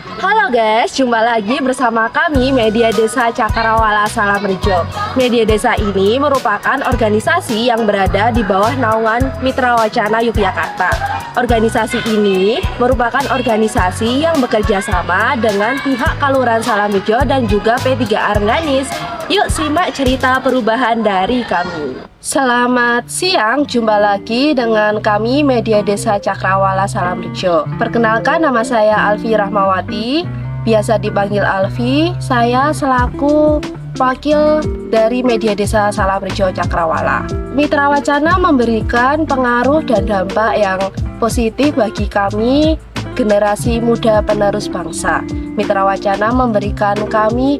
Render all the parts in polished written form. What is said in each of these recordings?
Halo guys, jumpa lagi bersama kami Media Desa Cakrawala Salamrejo. Media Desa ini merupakan organisasi yang berada di bawah naungan Mitra Wacana Yogyakarta. Organisasi ini merupakan organisasi yang bekerja sama dengan pihak Kelurahan Salamrejo dan juga P3 Arganis. Yuk simak cerita perubahan dari kami. Selamat siang, jumpa lagi dengan kami Media Desa Cakrawala Salamrejo. Perkenalkan, nama saya Alfi Rahmawati, biasa dipanggil Alfi. Saya selaku wakil dari Media Desa Salamrejo Cakrawala. Mitra Wacana memberikan pengaruh dan dampak yang positif bagi kami generasi muda penerus bangsa. Mitra Wacana memberikan kami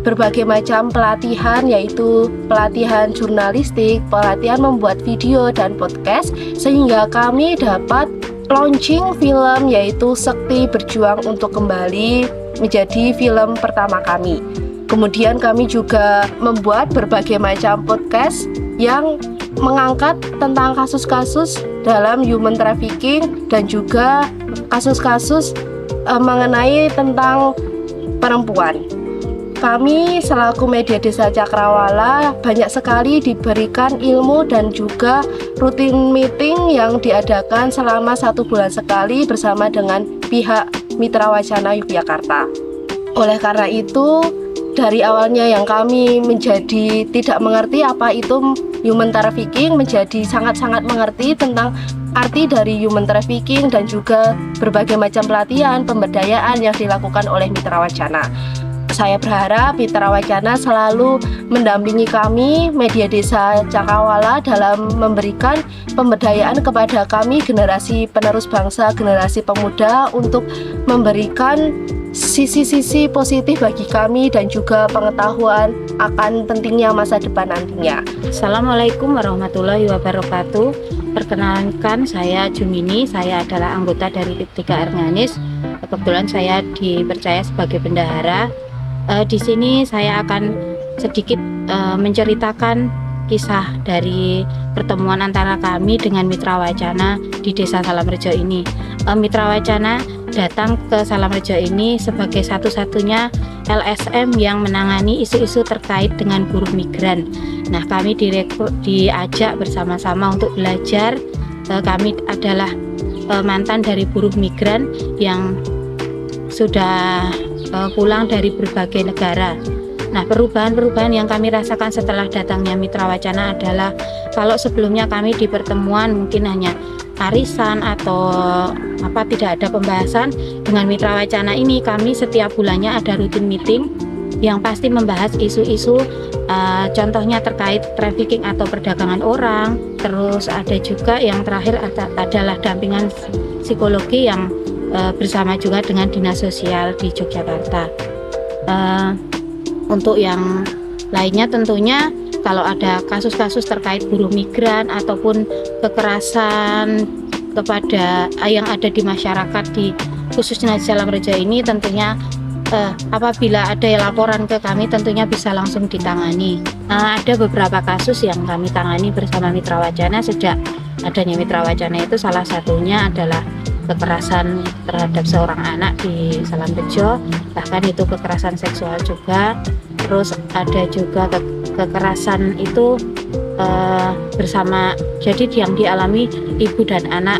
berbagai macam pelatihan, yaitu pelatihan jurnalistik, pelatihan membuat video dan podcast, sehingga kami dapat launching film yaitu Sekti Berjuang Untuk Kembali menjadi film pertama kami. Kemudian kami juga membuat berbagai macam podcast yang mengangkat tentang kasus-kasus dalam human trafficking dan juga kasus-kasus mengenai tentang perempuan. Kami selaku Media Desa Cakrawala banyak sekali diberikan ilmu dan juga rutin meeting yang diadakan selama 1 bulan sekali bersama dengan pihak Mitra Wacana Yogyakarta. Oleh karena itu, dari awalnya yang kami menjadi tidak mengerti apa itu human trafficking, menjadi sangat-sangat mengerti tentang arti dari human trafficking dan juga berbagai macam pelatihan, pemberdayaan yang dilakukan oleh Mitra Wacana. Saya berharap Mitra Wacana selalu mendampingi kami Media Desa Cakrawala dalam memberikan pemberdayaan kepada kami generasi penerus bangsa, generasi pemuda, untuk memberikan sisi-sisi positif bagi kami dan juga pengetahuan akan pentingnya masa depan nantinya. Assalamualaikum warahmatullahi wabarakatuh. Perkenalkan, saya Jumini, saya adalah anggota dari P3 Arganis. Kebetulan saya dipercaya sebagai bendahara. Di sini saya akan sedikit menceritakan kisah dari pertemuan antara kami dengan Mitra Wacana di Desa Salamrejo ini. Mitra Wacana datang ke Salamrejo ini sebagai satu-satunya LSM yang menangani isu-isu terkait dengan buruh migran. Nah, kami diajak bersama-sama untuk belajar. Kami adalah mantan dari buruh migran yang sudah pulang dari berbagai negara. Nah, perubahan-perubahan yang kami rasakan setelah datangnya Mitra Wacana adalah, kalau sebelumnya kami di pertemuan mungkin hanya arisan atau tidak ada pembahasan, dengan Mitra Wacana ini kami setiap bulannya ada rutin meeting yang pasti membahas isu-isu, contohnya terkait trafficking atau perdagangan orang. Terus ada juga yang terakhir adalah dampingan psikologi yang bersama juga dengan Dinas Sosial di Yogyakarta. Untuk yang lainnya tentunya kalau ada kasus-kasus terkait buruh migran ataupun kekerasan kepada yang ada di masyarakat khususnya di Salamrejo ini, tentunya apabila ada laporan ke kami tentunya bisa langsung ditangani. Ada beberapa kasus yang kami tangani bersama Mitra Wacana sejak adanya Mitra Wacana itu, salah satunya adalah kekerasan terhadap seorang anak di Salamrejo, bahkan itu kekerasan seksual juga. Terus ada juga kekerasan itu bersama, jadi yang dialami ibu dan anak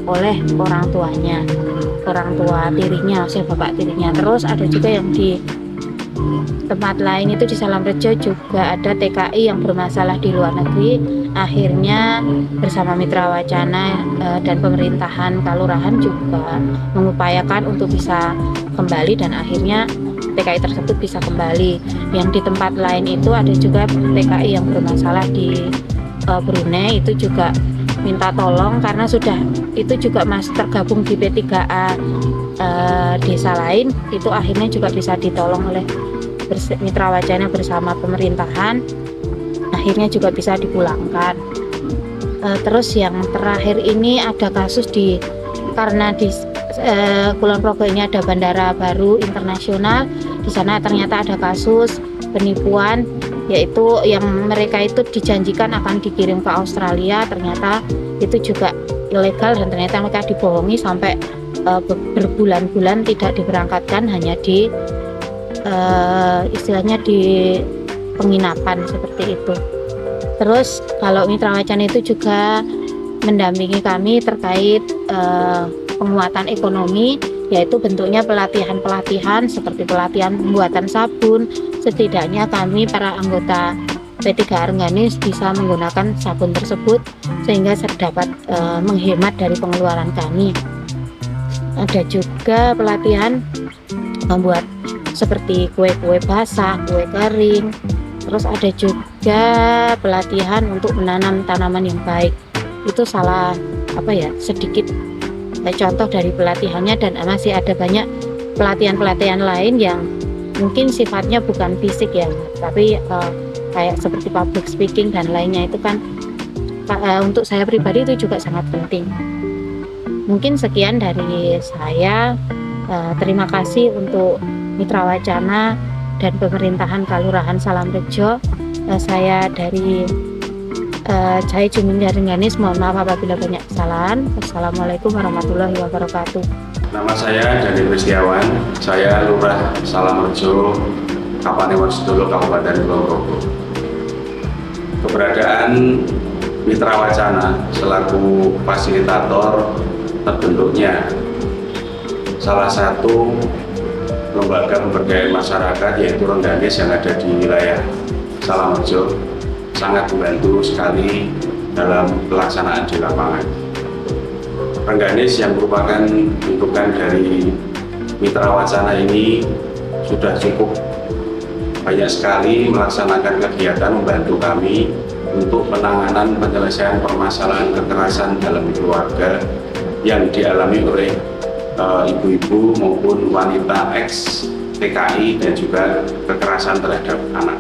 oleh orang tuanya, orang tua tirinya, bapak tirinya. Terus ada juga yang di tempat lain itu di Salamrejo juga ada TKI yang bermasalah di luar negeri. Akhirnya bersama Mitra Wacana dan pemerintahan Kelurahan juga mengupayakan untuk bisa kembali, dan akhirnya TKI tersebut bisa kembali. Yang di tempat lain itu ada juga TKI yang bermasalah di Brunei, itu juga minta tolong karena sudah itu juga masih tergabung di P3A desa lain, itu akhirnya juga bisa ditolong oleh Mitra Wacana bersama pemerintahan, akhirnya juga bisa dipulangkan. Terus yang terakhir ini ada kasus karena di Kulon Progo ini ada bandara baru internasional. Di sana ternyata ada kasus penipuan, yaitu yang mereka itu dijanjikan akan dikirim ke Australia, ternyata itu juga ilegal dan ternyata mereka dibohongi sampai berbulan-bulan tidak diberangkatkan, hanya di istilahnya di penginapan seperti itu. Terus kalau Mitra Wacana itu juga mendampingi kami terkait penguatan ekonomi, yaitu bentuknya pelatihan-pelatihan seperti pelatihan pembuatan sabun. Setidaknya kami para anggota P3 Rengganis bisa menggunakan sabun tersebut sehingga dapat menghemat dari pengeluaran kami. Ada juga pelatihan membuat seperti kue-kue basah, kue kering. Terus ada juga pelatihan untuk menanam tanaman yang baik. Itu sedikit contoh dari pelatihannya, dan masih ada banyak pelatihan-pelatihan lain yang mungkin sifatnya bukan fisik ya, tapi kayak seperti public speaking dan lainnya. Itu kan untuk saya pribadi itu juga sangat penting. Mungkin sekian dari saya. Terima kasih untuk Mitra Wacana dan pemerintahan Kelurahan Salamrejo. Saya dari Jaya Juminda Rengganis, mohon maaf apabila banyak kesalahan. Wassalamualaikum warahmatullahi wabarakatuh. Nama saya Dani Kristiawan, saya Lurah Salamrejo, Kapanewon Sedolo, Kabupaten Kulon Progo. Keberadaan Mitra Wacana selaku fasilitator terbentuknya salah satu lembaga pemberdayaan masyarakat yaitu Rengganis yang ada di wilayah Salamrejo sangat membantu sekali dalam pelaksanaan di lapangan. Rengganis yang merupakan bentukan dari Mitra Wacana ini sudah cukup banyak sekali melaksanakan kegiatan membantu kami untuk penanganan penyelesaian permasalahan kekerasan dalam keluarga yang dialami oleh ibu-ibu maupun wanita ex TKI dan juga kekerasan terhadap anak.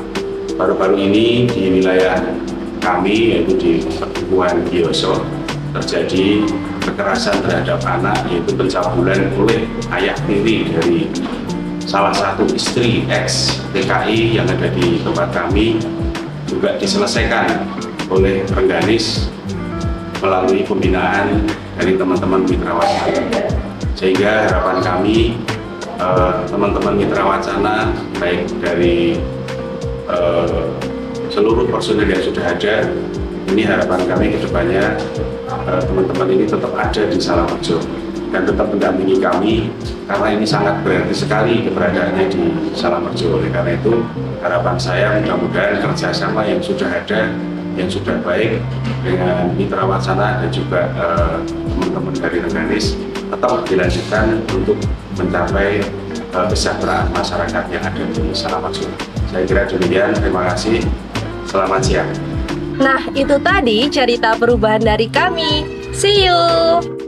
Baru-baru ini di wilayah kami, yaitu di Pertukuan Giyoso, terjadi kekerasan terhadap anak, yaitu pencabulan oleh ayah tiri dari salah satu istri ex TKI yang ada di tempat kami, juga diselesaikan oleh Rengganis melalui pembinaan dari teman-teman Mitra Wacana. Sehingga harapan kami, teman-teman Mitra Wacana, baik dari seluruh personil yang sudah ada, ini harapan kami ke depannya teman-teman ini tetap ada di Salamrejo dan tetap mendampingi kami, karena ini sangat berarti sekali keberadaannya di Salamrejo. Oleh karena itu harapan saya mudah-mudahan kerjasama yang sudah ada, yang sudah baik dengan Mitra Wacana dan juga teman-teman dari Rengganis tetap dilanjutkan untuk mencapai kesejahteraan masyarakat yang ada di Salamrejo. Saya kira demikian, terima kasih, selamat siang. Nah, itu tadi cerita perubahan dari kami. See you!